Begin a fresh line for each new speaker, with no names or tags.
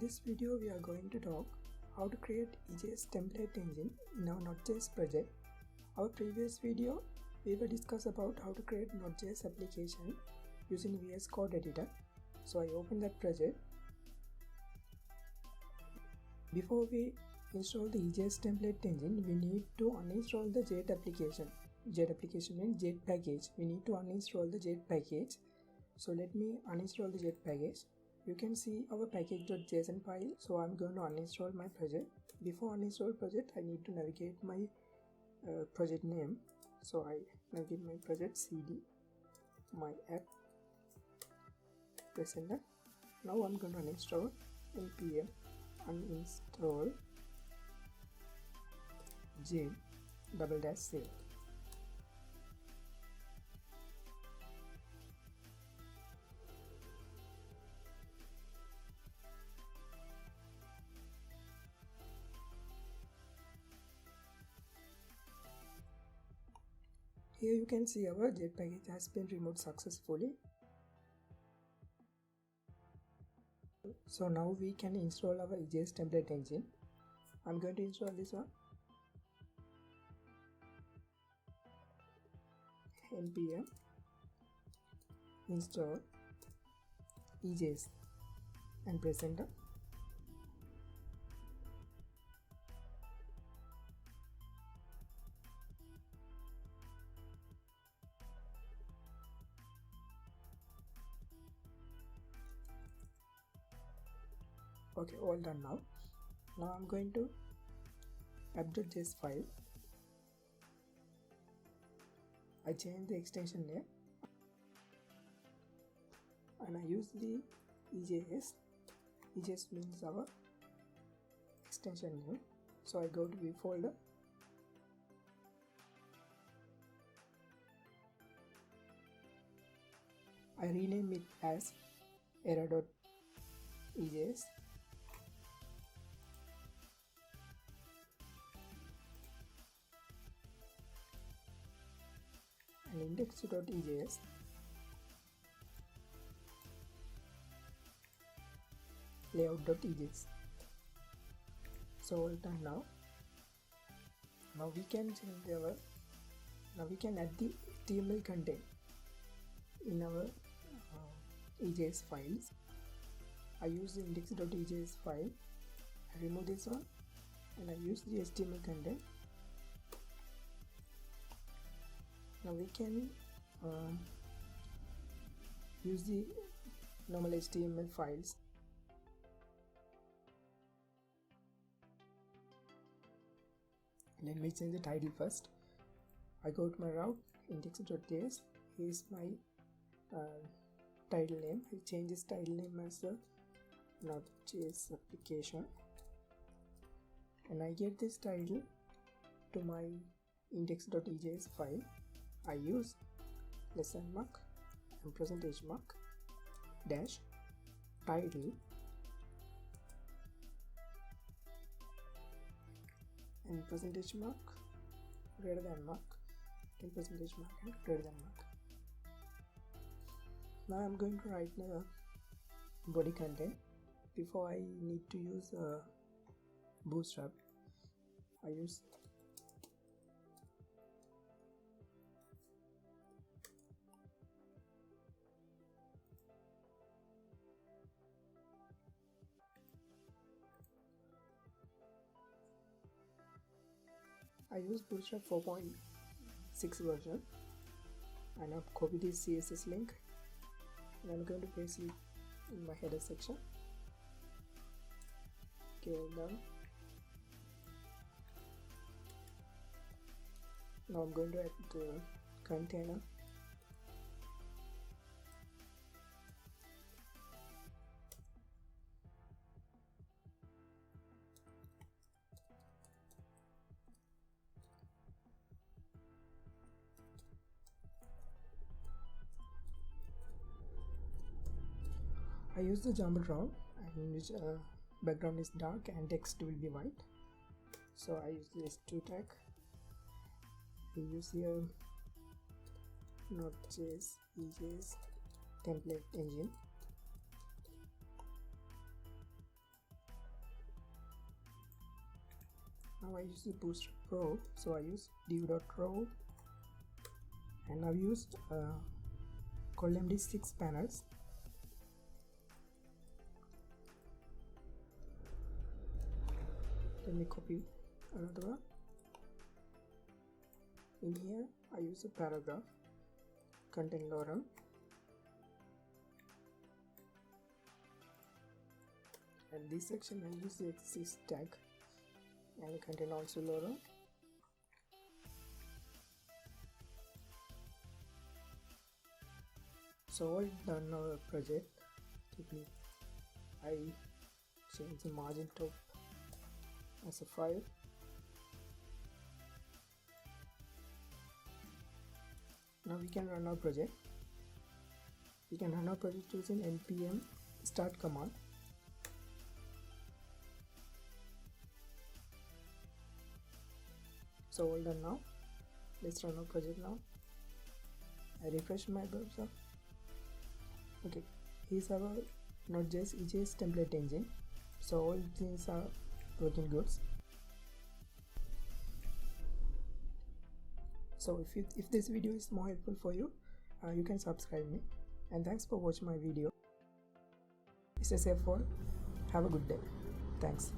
this video we are going to talk how to create EJS template engine in our Node.js project. Our previous video we will discuss about how to create Node.js application using VS Code editor. So I open that project. Before we install the EJS template engine, we need to uninstall the Jet application. Jet application means Jet package. We need to uninstall the Jet package. So let me uninstall the Jet package. You can see our package.json file. So I'm going to uninstall my project. Before uninstall project, I need to navigate my project name. So I navigate my project cd, my app, press enter. Now I'm going to uninstall npm uninstall jet-c. Here you can see our Jet package has been removed successfully. So now we can install our EJS template engine. I'm going to install this one. npm install EJS and press enter. Okay, all done now. Now I'm going to app.js file. I change the extension name and I use the EJS. EJS means our extension name. So I go to view folder. I rename it as error.ejs. and index.ejs. layout.ejs. So all done now. Now we can change our. Now we can add the HTML content in our EJS files. I use the index.ejs file. I remove this one and I use the HTML content. Now we can use the normal HTML files. Let me change the title first. I go to my route index.js. Here is my title name. I change this title name as a Node.js application, and I get this title to my index.ejs file. I use lesson mark and percentage mark dash title and percentage mark greater than mark and percentage mark and greater than mark. Now I'm going to write the body content. Before I need to use bootstrap, I use Bootstrap 4.6 version, and I've copied this CSS link and I'm going to paste it in my header section. Okay, all done. Now I'm going to add the container. I use the Jumbotron, and which background is dark and text will be white. So I use this h2 tag. We use here Node.js EJS template engine. Now I use the bootstrap row, so I use div.row, and I've used column 6 panels. Let me copy another one. In here I use a paragraph, content lorem, and this section I use the exist tag and contain also lorem. So all done our project. I change the margin top as a 5. Now we can run our project. We can run our project using npm start command. So all done now. Let's run our project now. I refresh my browser. Okay, here's our Node.js EJS template engine. So all things are working good. So if this video is more helpful for you, you can subscribe me. And thanks for watching my video. Stay safe all. Have a good day. Thanks.